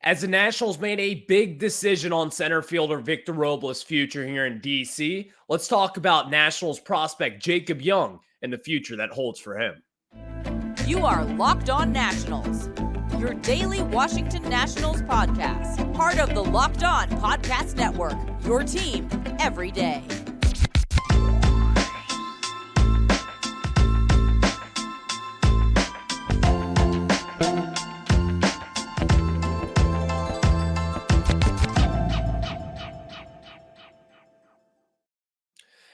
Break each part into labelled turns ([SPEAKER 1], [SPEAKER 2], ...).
[SPEAKER 1] As the Nationals made a big decision on center fielder Victor Robles' future here in DC, let's talk about Nationals prospect Jacob Young and the future that holds for him.
[SPEAKER 2] You are Locked On Nationals, your daily Washington Nationals podcast, part of the Locked On Podcast Network, your team every day.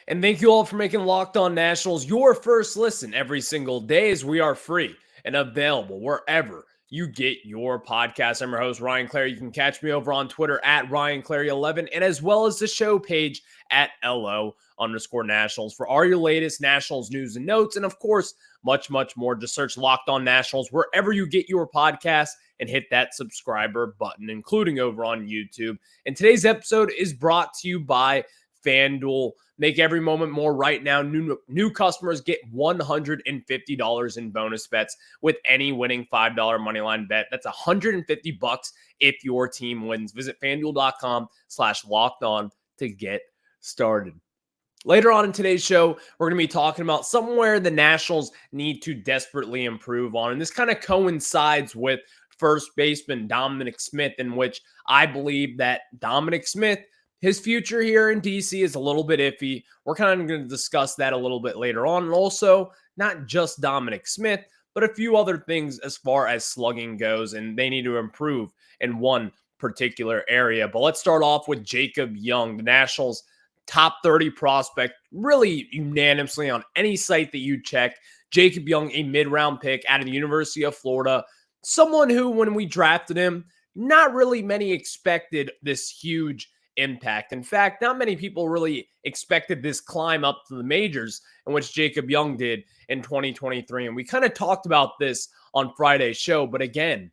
[SPEAKER 1] And thank you all for making Locked On Nationals your first listen every single day, as we are free and available wherever you get your podcast. I'm your host, Ryan Clary. You can catch me over on Twitter at RyanClary11 and as well as the show page at LO_Nationals for all your latest Nationals news and notes. And of course, much, much more. Just search Locked On Nationals wherever you get your podcast and hit that subscriber button, including over on YouTube. And today's episode is brought to you by FanDuel. Make every moment more right now. New customers get $150 in bonus bets with any winning $5 moneyline bet. That's $150 if your team wins. Visit FanDuel.com/lockedon to get started. Later on in today's show, we're going to be talking about somewhere the Nationals need to desperately improve on. And this kind of coincides with first baseman Dominic Smith, in which I believe that Dominic Smith, his future here in DC is a little bit iffy. We're kind of going to discuss that a little bit later on. And also, not just Dominic Smith, but a few other things as far as slugging goes, and they need to improve in one particular area. But let's start off with Jacob Young, the Nationals' top 30 prospect, really unanimously on any site that you check. Jacob Young, a mid-round pick out of the University of Florida. Someone who, when we drafted him, not really many expected this huge impact. In fact, not many people really expected this climb up to the majors, in which Jacob Young did in 2023. And we kind of talked about this on Friday's show. But again,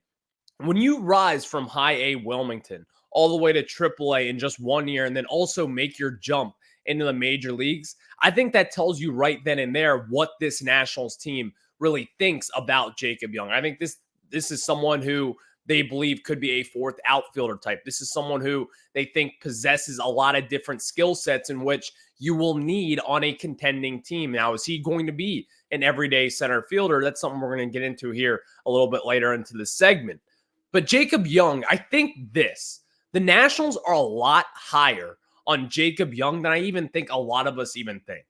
[SPEAKER 1] when you rise from high A Wilmington all the way to AAA in just 1 year, and then also make your jump into the major leagues, I think that tells you right then and there what this Nationals team really thinks about Jacob Young. I think this is someone who they believe could be a fourth outfielder type. This is someone who they think possesses a lot of different skill sets in which you will need on a contending team. Now, is he going to be an everyday center fielder? That's something we're going to get into here a little bit later into the segment. But Jacob Young, I think the Nationals are a lot higher on Jacob Young than I even think a lot of us even think.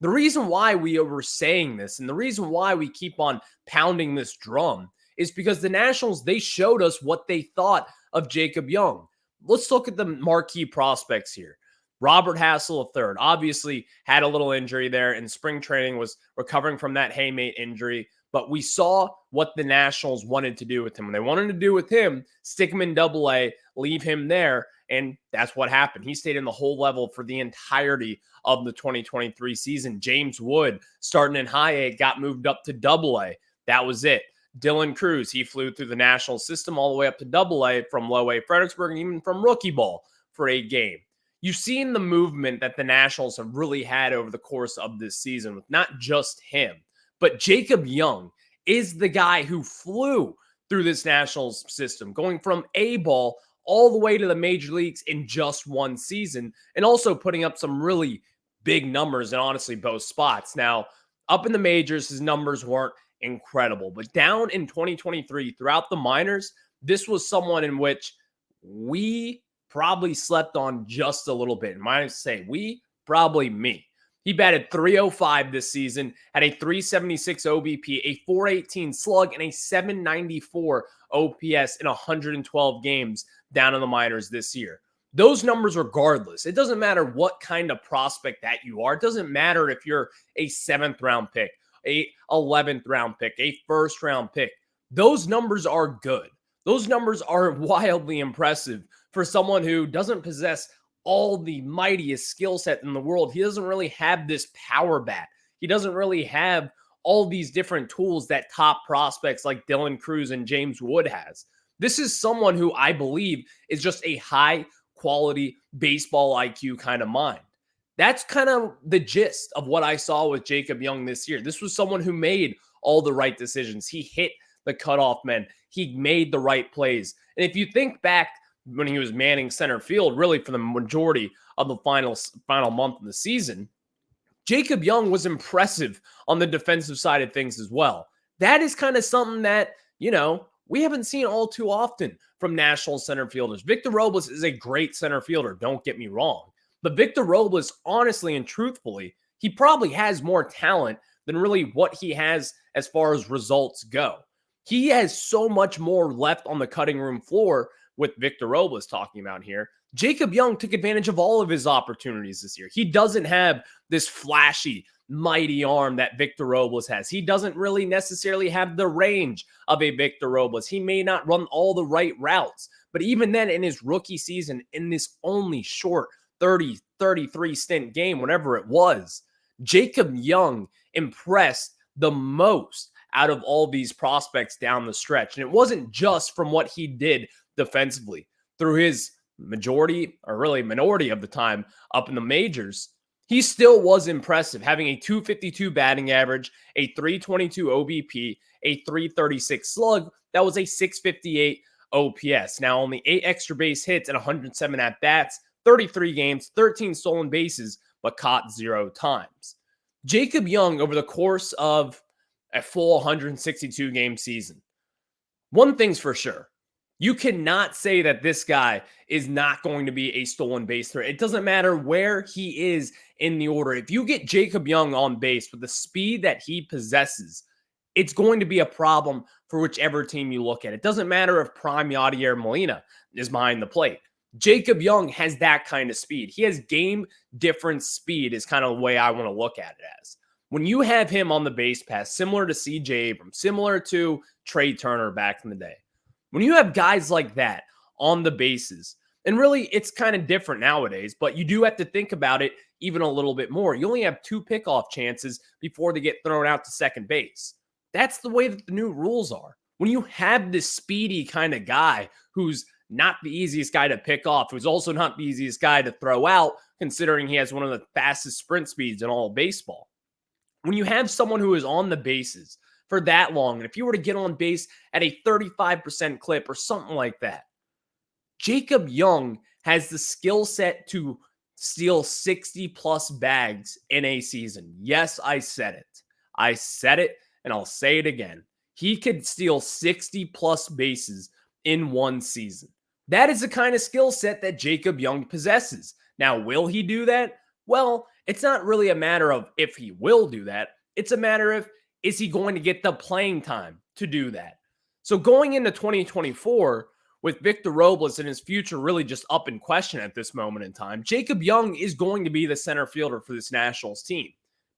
[SPEAKER 1] The reason why we were saying this and the reason why we keep on pounding this drum is because the Nationals, they showed us what they thought of Jacob Young. Let's look at the marquee prospects here. Robert Hassel III obviously had a little injury there in spring training, was recovering from that haymate injury, but we saw what the Nationals wanted to do with him. When they wanted to do with him, stick him in AA, leave him there, and that's what happened. He stayed in the whole level for the entirety of the 2023 season. James Wood, starting in high A, got moved up to AA. That was it. Dylan Cruz, he flew through the national system all the way up to AA from low A Fredericksburg and even from rookie ball for a game. You've seen the movement that the Nationals have really had over the course of this season with not just him, but Jacob Young is the guy who flew through this Nationals system, going from A ball all the way to the major leagues in just one season, and also putting up some really big numbers in honestly both spots. Now, up in the majors, his numbers weren't incredible, but down in 2023 throughout the minors, this was someone in which we probably slept on just a little bit. And I say we, probably me. He batted .305 this season, had a .376 OBP, a .418 slug, and a .794 OPS in 112 games down in the minors this year. Those numbers regardless. It doesn't matter what kind of prospect that you are. It doesn't matter if you're a 7th round pick, a 11th round pick, a 1st round pick. Those numbers are good. Those numbers are wildly impressive for someone who doesn't possess all the mightiest skill set in the world. He doesn't really have this power bat. He doesn't really have all these different tools that top prospects like Dylan Cruz and James Wood has. This is someone who I believe is just a high quality baseball IQ kind of mind. That's kind of the gist of what I saw with Jacob Young this year. This was someone who made all the right decisions. He hit the cutoff men. He made the right plays. And if you think back when he was manning center field, really for the majority of the final month of the season, Jacob Young was impressive on the defensive side of things as well. That is kind of something that, we haven't seen all too often from National center fielders. Victor Robles is a great center fielder, don't get me wrong. But Victor Robles, honestly and truthfully, he probably has more talent than really what he has as far as results go. He has so much more left on the cutting room floor with Victor Robles talking about here. Jacob Young took advantage of all of his opportunities this year. He doesn't have this flashy, mighty arm that Victor Robles has. He doesn't really necessarily have the range of a Victor Robles. He may not run all the right routes, but even then in his rookie season, in this only short 33 stint game, whatever it was, Jacob Young impressed the most out of all these prospects down the stretch. And it wasn't just from what he did defensively through his minority of the time up in the majors. He still was impressive, having a 252 batting average, a 322 OBP, a 336 slug. That was a 658 OPS. Now, only 8 extra base hits and 107 at-bats, 33 games, 13 stolen bases, but caught 0 times. Jacob Young, over the course of a full 162-game season, one thing's for sure. You cannot say that this guy is not going to be a stolen base threat. It doesn't matter where he is in the order. If you get Jacob Young on base with the speed that he possesses, it's going to be a problem for whichever team you look at. It doesn't matter if Prime Yadier Molina is behind the plate. Jacob Young has that kind of speed. He has game difference speed is kind of the way I want to look at it as. When you have him on the base pass, similar to C.J. Abrams, similar to Trey Turner back in the day, when you have guys like that on the bases, and really it's kind of different nowadays, but you do have to think about it even a little bit more. You only have 2 pickoff chances before they get thrown out to second base. That's the way that the new rules are. When you have this speedy kind of guy who's not the easiest guy to pick off, who's also not the easiest guy to throw out, considering he has one of the fastest sprint speeds in all of baseball. When you have someone who is on the bases for that long, and if you were to get on base at a 35% clip or something like that, Jacob Young has the skill set to steal 60-plus bags in a season. Yes, I said it. I said it, and I'll say it again. He could steal 60-plus bases in one season. That is the kind of skill set that Jacob Young possesses. Now, will he do that? Well, it's not really a matter of if he will do that. It's a matter of, is he going to get the playing time to do that? So going into 2024, with Victor Robles and his future really just up in question at this moment in time, Jacob Young is going to be the center fielder for this Nationals team.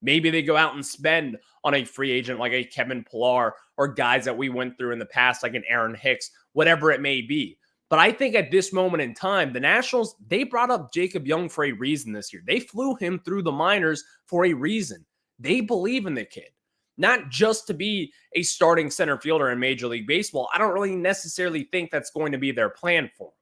[SPEAKER 1] Maybe they go out and spend on a free agent like a Kevin Pillar or guys that we went through in the past like an Aaron Hicks, whatever it may be. But I think at this moment in time, the Nationals, they brought up Jacob Young for a reason this year. They flew him through the minors for a reason. They believe in the kid. Not just to be a starting center fielder in Major League Baseball. I don't really necessarily think that's going to be their plan for him.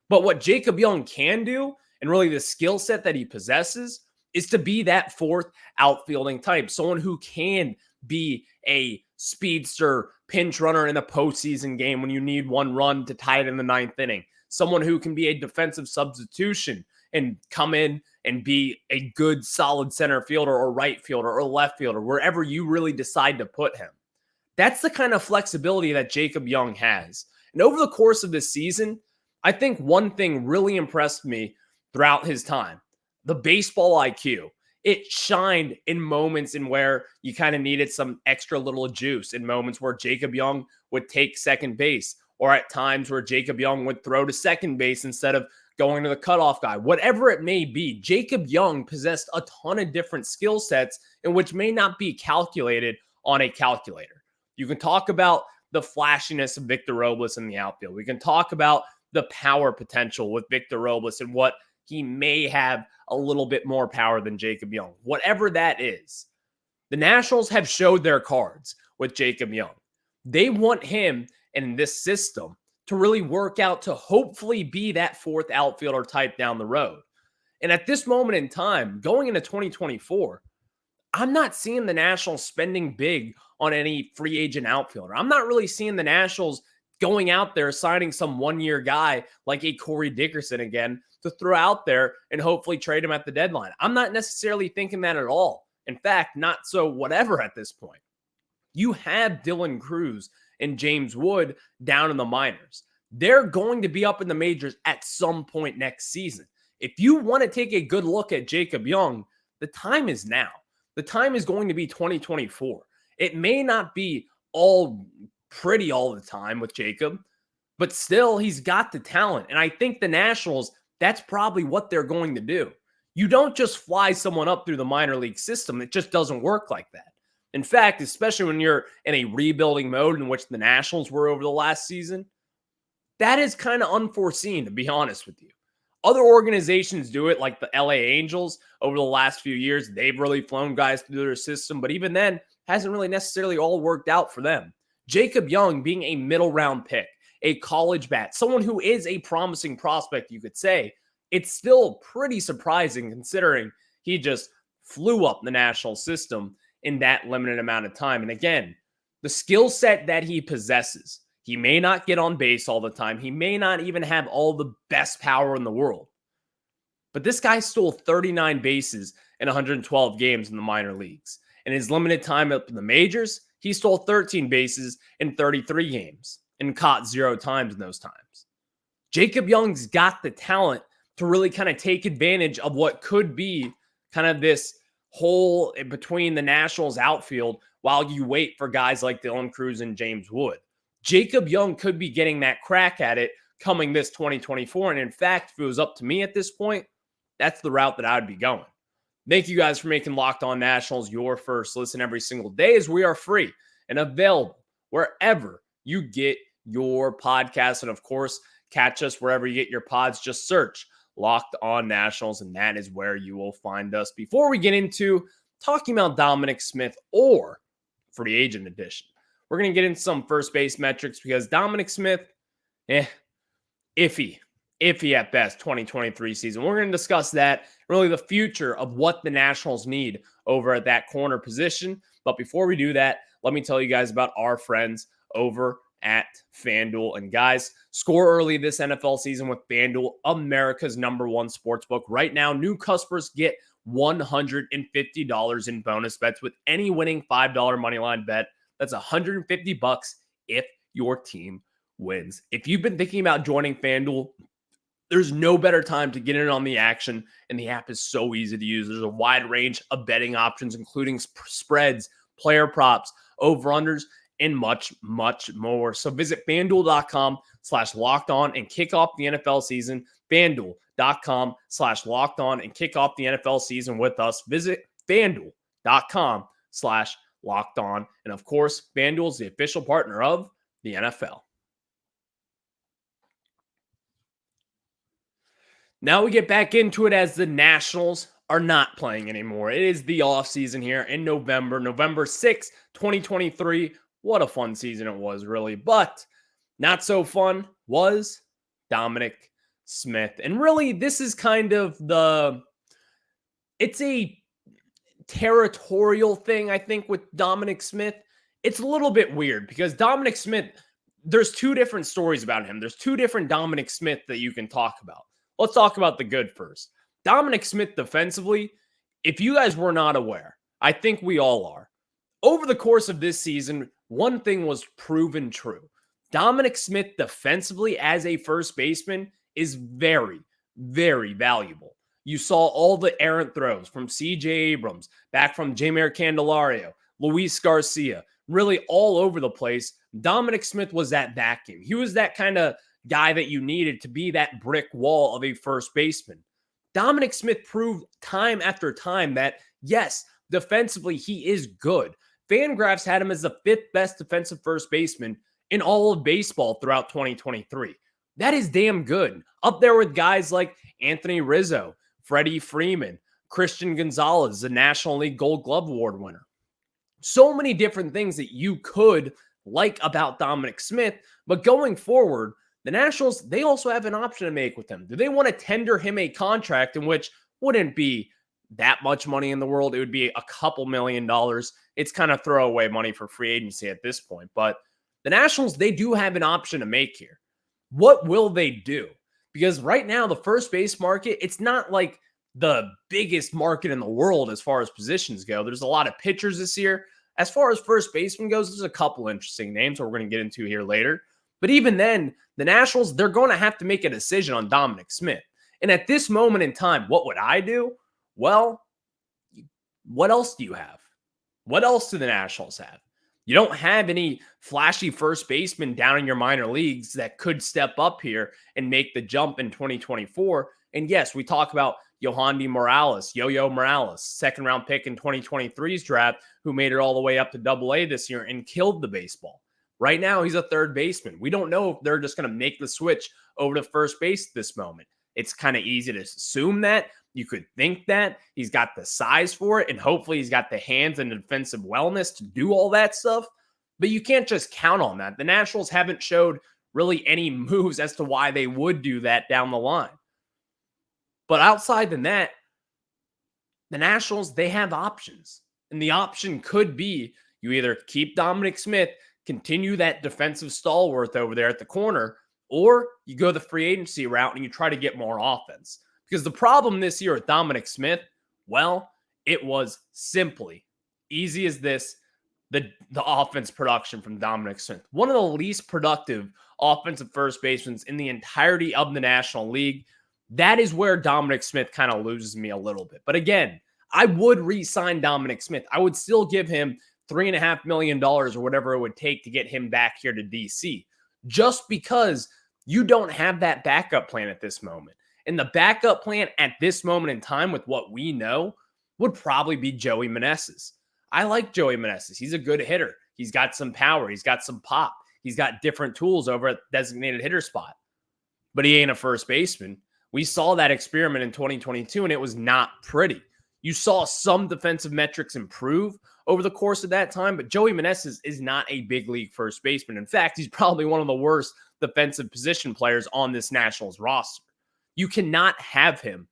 [SPEAKER 1] But what Jacob Young can do, and really the skill set that he possesses, is to be that fourth outfielding type. Someone who can be a speedster pinch runner in a postseason game when you need one run to tie it in the 9th inning. Someone who can be a defensive substitution and come in and be a good, solid center fielder or right fielder or left fielder, wherever you really decide to put him. That's the kind of flexibility that Jacob Young has. And over the course of this season, I think one thing really impressed me throughout his time, the baseball IQ. It shined in moments in where you kind of needed some extra little juice, in moments where Jacob Young would take second base, or at times where Jacob Young would throw to second base instead of going to the cutoff guy. Whatever it may be, Jacob Young possessed a ton of different skill sets in which may not be calculated on a calculator. You can talk about the flashiness of Victor Robles in the outfield. We can talk about the power potential with Victor Robles and what he may have a little bit more power than Jacob Young. Whatever that is, the Nationals have showed their cards with Jacob Young. They want him in this system to really work out to hopefully be that fourth outfielder type down the road. And at this moment in time, going into 2024, I'm not seeing the Nationals spending big on any free agent outfielder. I'm not really seeing the Nationals going out there signing some one-year guy like a Corey Dickerson again to throw out there and hopefully trade him at the deadline. I'm not necessarily thinking that at all. In fact, not so whatever at this point. You have Dylan Cruz and James Wood down in the minors. They're going to be up in the majors at some point next season. If you want to take a good look at Jacob Young, the time is now. The time is going to be 2024. It may not be all pretty all the time with Jacob, but still he's got the talent. And I think the Nationals, that's probably what they're going to do. You don't just fly someone up through the minor league system. It just doesn't work like that. In fact, especially when you're in a rebuilding mode in which the Nationals were over the last season, that is kind of unforeseen, to be honest with you. Other organizations do it, like the LA Angels over the last few years. They've really flown guys through their system, but even then, hasn't really necessarily all worked out for them. Jacob Young being a middle round pick, a college bat, someone who is a promising prospect, you could say, it's still pretty surprising considering he just flew up the national system in that limited amount of time. And again, the skill set that he possesses, he may not get on base all the time. He may not even have all the best power in the world. But this guy stole 39 bases in 112 games in the minor leagues. In his limited time up in the majors, he stole 13 bases in 33 games and caught 0 times in those times. Jacob Young's got the talent to really kind of take advantage of what could be kind of this hole between the Nationals outfield while you wait for guys like Dylan Cruz and James Wood. Jacob Young could be getting that crack at it coming this 2024. And in fact, if it was up to me at this point, that's the route that I'd be going. Thank you guys for making Locked On Nationals your first listen every single day, as we are free and available wherever you get your podcasts. And of course, catch us wherever you get your pods. Just search Locked On Nationals, and that is where you will find us. Before we get into talking about Dominic Smith or free agent edition, we're going to get into some first base metrics because Dominic Smith, iffy at best 2023 season. We're going to discuss that, really the future of what the Nationals need over at that corner position. But before we do that, let me tell you guys about our friends over at FanDuel. And guys, score early this NFL season with FanDuel, America's #1 sportsbook. Right now, new customers get $150 in bonus bets with any winning $5 moneyline bet. That's $150 if your team wins. If you've been thinking about joining FanDuel, there's no better time to get in on the action, and the app is so easy to use. There's a wide range of betting options, including spreads, player props, over-unders, and much, much more. So visit FanDuel.com/lockedon and kick off the NFL season. FanDuel.com/lockedon and kick off the NFL season with us. Visit FanDuel.com/lockedon. And of course, FanDuel is the official partner of the NFL. Now we get back into it as the Nationals are not playing anymore. It is the offseason here in November 6th, 2023. What a fun season it was, really. But not so fun was Dominic Smith. And really, this is kind of it's a territorial thing, I think, with Dominic Smith. It's a little bit weird because Dominic Smith, there's two different stories about him. There's two different Dominic Smith that you can talk about. Let's talk about the good first. Dominic Smith defensively, if you guys were not aware, I think we all are. Over the course of this season, one thing was proven true. Dominic Smith defensively as a first baseman is very, very valuable. You saw all the errant throws from C.J. Abrams, back from Jeimer Candelario, Luis Garcia, really all over the place. Dominic Smith was that vacuum. He was that kind of guy that you needed to be that brick wall of a first baseman. Dominic Smith proved time after time that, yes, defensively, he is good. FanGraphs had him as the 5th best defensive first baseman in all of baseball throughout 2023. That is damn good. Up there with guys like Anthony Rizzo, Freddie Freeman, Christian Gonzalez, the National League Gold Glove Award winner. So many different things that you could like about Dominic Smith, but going forward, the Nationals, they also have an option to make with him. Do they want to tender him a contract in which wouldn't be that much money in the world. It would be a couple $1,000,000. It's kind of throwaway money for free agency at this point. But the Nationals, they do have an option to make here. What will they do? Because right now, the first base market, it's not like the biggest market in the world as far as positions go. There's a lot of pitchers this year. As far as first baseman goes, there's a couple interesting names we're going to get into here later. But even then, the Nationals, they're going to have to make a decision on Dominic Smith. And at this moment in time, what would I do? Well, what else do you have? What else do the Nationals have? You don't have any flashy first baseman down in your minor leagues that could step up here and make the jump in 2024. And yes, we talk about Yohandy Morales, Yo-Yo Morales, second-round pick in 2023's draft, who made it all the way up to AA this year and killed the baseball. Right now, he's a third baseman. We don't know if they're just going to make the switch over to first base at this moment. It's kind of easy to assume that. You could think that. He's got the size for it, and hopefully he's got the hands and defensive wellness to do all that stuff. But you can't just count on that. The Nationals haven't showed really any moves as to why they would do that down the line. But outside than that, the Nationals, they have options. And the option could be you either keep Dominic Smith, continue that defensive stalwart over there at the corner, or you go the free agency route and you try to get more offense. Because the problem this year with Dominic Smith, well, it was simply easy as this, the offense production from Dominic Smith. One of the least productive offensive first basemen in the entirety of the National League. That is where Dominic Smith kind of loses me a little bit. But again, I would re-sign Dominic Smith. I would still give him $3.5 million or whatever it would take to get him back here to DC. Just because you don't have that backup plan at this moment. And the backup plan at this moment in time with what we know would probably be Joey Meneses. I like Joey Meneses. He's a good hitter. He's got some power. He's got some pop. He's got different tools over at designated hitter spot. But he ain't a first baseman. We saw that experiment in 2022, and it was not pretty. You saw some defensive metrics improve over the course of that time, but Joey Meneses is not a big league first baseman. In fact, he's probably one of the worst defensive position players on this Nationals roster. You cannot have him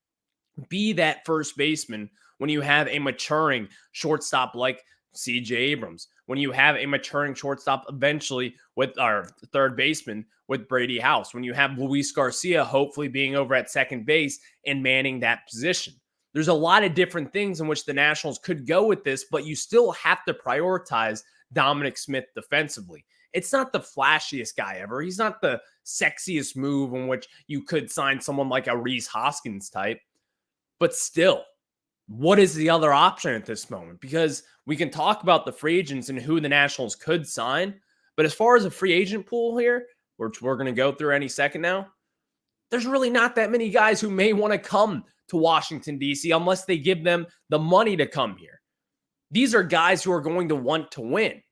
[SPEAKER 1] be that first baseman when you have a maturing shortstop like C.J. Abrams, when you have a maturing shortstop eventually with our third baseman with Brady House, when you have Luis Garcia hopefully being over at second base and manning that position. There's a lot of different things in which the Nationals could go with this, but you still have to prioritize Dominic Smith defensively. It's not the flashiest guy ever. He's not the sexiest move in which you could sign someone like a Rhys Hoskins type. But still, what is the other option at this moment? Because we can talk about the free agents and who the Nationals could sign. But as far as a free agent pool here, which we're going to go through any second now, there's really not that many guys who may want to come to Washington, D.C. unless they give them the money to come here. These are guys who are going to want to win.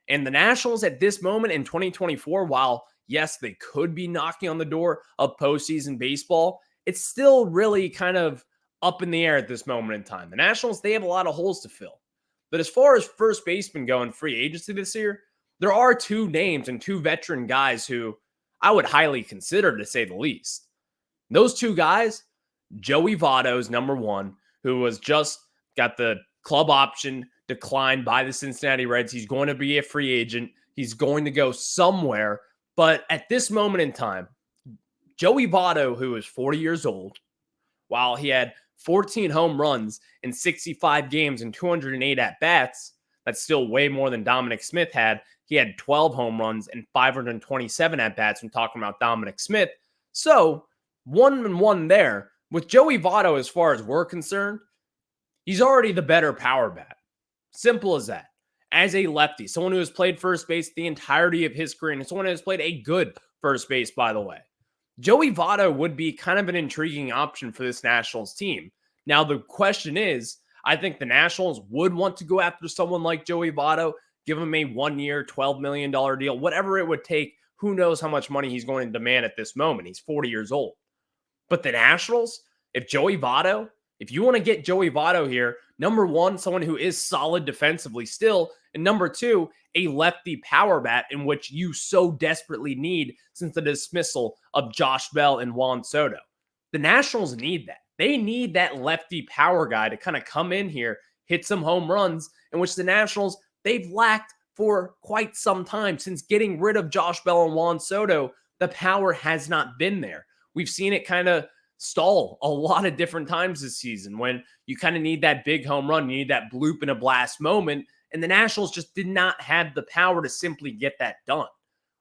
[SPEAKER 1] And the Nationals at this moment in 2024, while yes, they could be knocking on the door of postseason baseball, it's still really kind of up in the air at this moment in time. The Nationals, they have a lot of holes to fill. But as far as first baseman go in free agency this year, there are two names and two veteran guys who I would highly consider, to say the least. Those two guys, Joey Vado is number one, who was just got the club option declined by the Cincinnati Reds. He's going to be a free agent. He's going to go somewhere. But at this moment in time, Joey Vado, who is 40 years old, while he had 14 home runs in 65 games and 208 at-bats, that's still way more than Dominic Smith had. He had 12 home runs and 527 at-bats. I'm talking about Dominic Smith. So 1-1 there. With Joey Votto, as far as we're concerned, he's already the better power bat. Simple as that. As a lefty, someone who has played first base the entirety of his career, and someone who has played a good first base, by the way. Joey Votto would be kind of an intriguing option for this Nationals team. Now, the question is, I think the Nationals would want to go after someone like Joey Votto, give him a 1-year, $12 million deal, whatever it would take. Who knows how much money he's going to demand at this moment. He's 40 years old. But the Nationals, if you want to get Joey Votto here, number one, someone who is solid defensively still, and number two, a lefty power bat in which you so desperately need since the dismissal of Josh Bell and Juan Soto. The Nationals need that. They need that lefty power guy to kind of come in here, hit some home runs, in which the Nationals, they've lacked for quite some time. Since getting rid of Josh Bell and Juan Soto, the power has not been there. We've seen it kind of stall a lot of different times this season when you kind of need that big home run, you need that bloop and a blast moment, and the Nationals just did not have the power to simply get that done.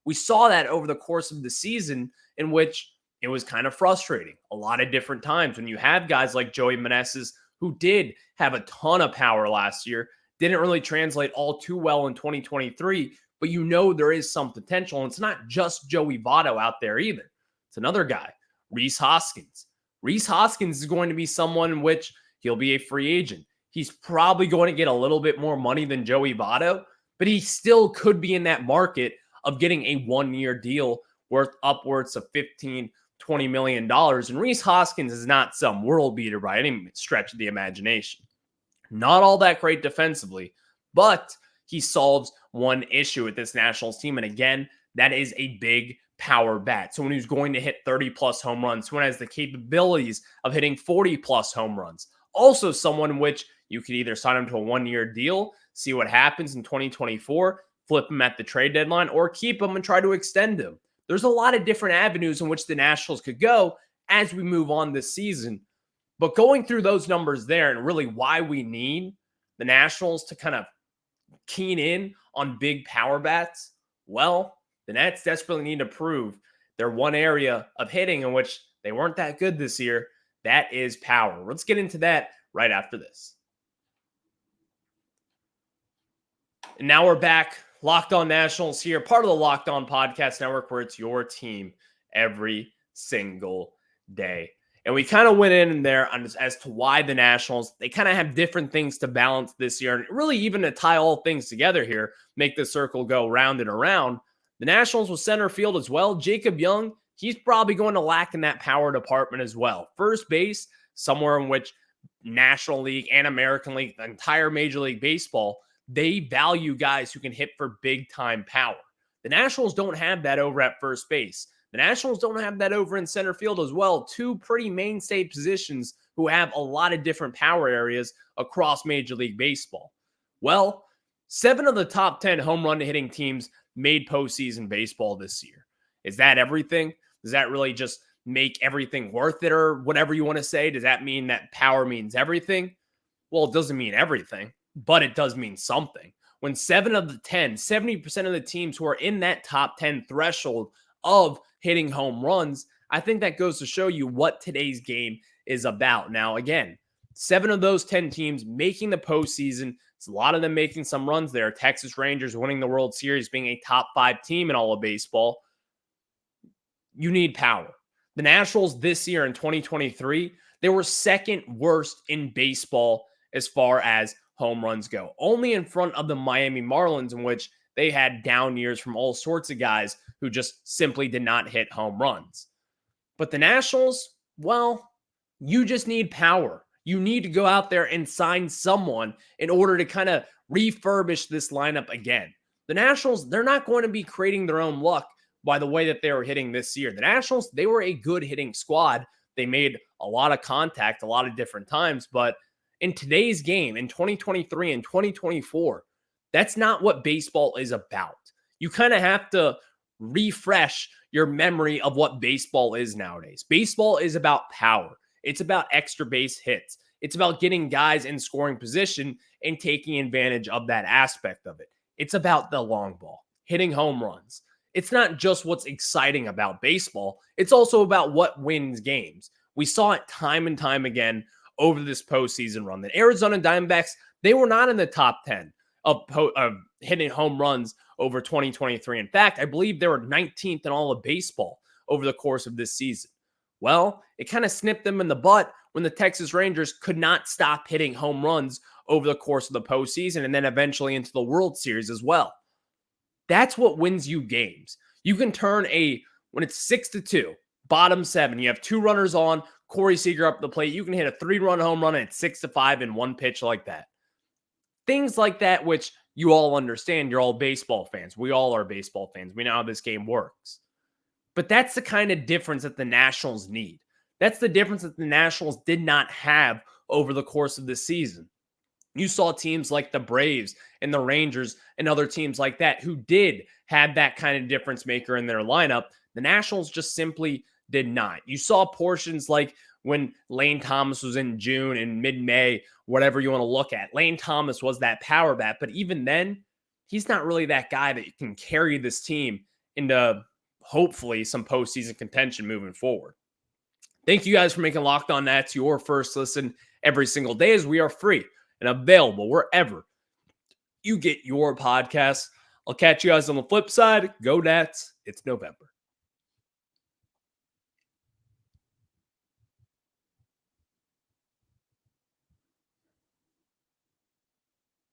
[SPEAKER 1] We saw that over the course of the season, in which it was kind of frustrating a lot of different times when you have guys like Joey Meneses, who did have a ton of power last year, didn't really translate all too well in 2023, but you know there is some potential. And it's not just Joey Vado out there either. It's another guy, Rhys Hoskins. Rhys Hoskins is going to be someone in which he'll be a free agent. He's probably going to get a little bit more money than Joey Votto, but he still could be in that market of getting a one-year deal worth upwards of $15, $20 million. And Rhys Hoskins is not some world beater by any stretch of the imagination. Not all that great defensively, but he solves one issue with this Nationals team. And again, that is a big power bat. Someone who's going to hit 30-plus home runs, someone has the capabilities of hitting 40-plus home runs. Also someone in which you could either sign him to a one-year deal, see what happens in 2024, flip him at the trade deadline, or keep him and try to extend him. There's a lot of different avenues in which the Nationals could go as we move on this season. But going through those numbers there and really why we need the Nationals to kind of keen in on big power bats, well, the Nats desperately need to prove their one area of hitting in which they weren't that good this year. That is power. Let's get into that right after this. And now we're back. Locked On Nationals here, part of the Locked On Podcast Network, where it's your team every single day. And we kind of went in there as to why the Nationals, they kind of have different things to balance this year. And really even to tie all things together here, make the circle go round and around. The Nationals with center field as well. Jacob Young, he's probably going to lack in that power department as well. First base, somewhere in which National League and American League, the entire Major League Baseball, they value guys who can hit for big-time power. The Nationals don't have that over at first base. The Nationals don't have that over in center field as well. Two pretty mainstay positions who have a lot of different power areas across Major League Baseball. Well, 7 of the top 10 home run hitting teams made postseason baseball this year. Is that everything? Does that really just make everything worth it, or whatever you want to say? Does that mean that power means everything? Well, it doesn't mean everything, but it does mean something. When 7 of the 10, 70% of the teams who are in that top 10 threshold of hitting home runs, I think that goes to show you what today's game is about. Now, again, 7 of those 10 teams making the postseason. It's a lot of them making some runs there. Texas Rangers winning the World Series, being a top 5 team in all of baseball. You need power. The Nationals this year in 2023, they were second worst in baseball as far as home runs go. Only in front of the Miami Marlins, in which they had down years from all sorts of guys who just simply did not hit home runs. But the Nationals, well, you just need power. You need to go out there and sign someone in order to kind of refurbish this lineup again. The Nationals, they're not going to be creating their own luck by the way that they were hitting this year. The Nationals, they were a good hitting squad. They made a lot of contact a lot of different times, but in today's game, in 2023 and 2024, that's not what baseball is about. You kind of have to refresh your memory of what baseball is nowadays. Baseball is about power. It's about extra base hits. It's about getting guys in scoring position and taking advantage of that aspect of it. It's about the long ball, hitting home runs. It's not just what's exciting about baseball. It's also about what wins games. We saw it time and time again over this postseason run. The Arizona Diamondbacks, they were not in the top 10 of hitting home runs over 2023. In fact, I believe they were 19th in all of baseball over the course of this season. Well, it kind of snipped them in the butt when the Texas Rangers could not stop hitting home runs over the course of the postseason and then eventually into the World Series as well. That's what wins you games. You can turn when it's 6-2, bottom 7, you have 2 runners on, Corey Seager up the plate, you can hit a 3-run home run and it's 6-5 in one pitch like that. Things like that, which you all understand. You're all baseball fans. We all are baseball fans. We know how this game works. But that's the kind of difference that the Nationals need. That's the difference that the Nationals did not have over the course of the season. You saw teams like the Braves and the Rangers and other teams like that who did have that kind of difference maker in their lineup. The Nationals just simply did not. You saw portions like when Lane Thomas was in June and mid-May, whatever you want to look at. Lane Thomas was that power bat, but even then, he's not really that guy that can carry this team into hopefully some postseason contention moving forward. Thank you guys for making Locked On Nats your first listen every single day, as we are free and available wherever you get your podcasts. I'll catch you guys on the flip side. Go Nats. It's November.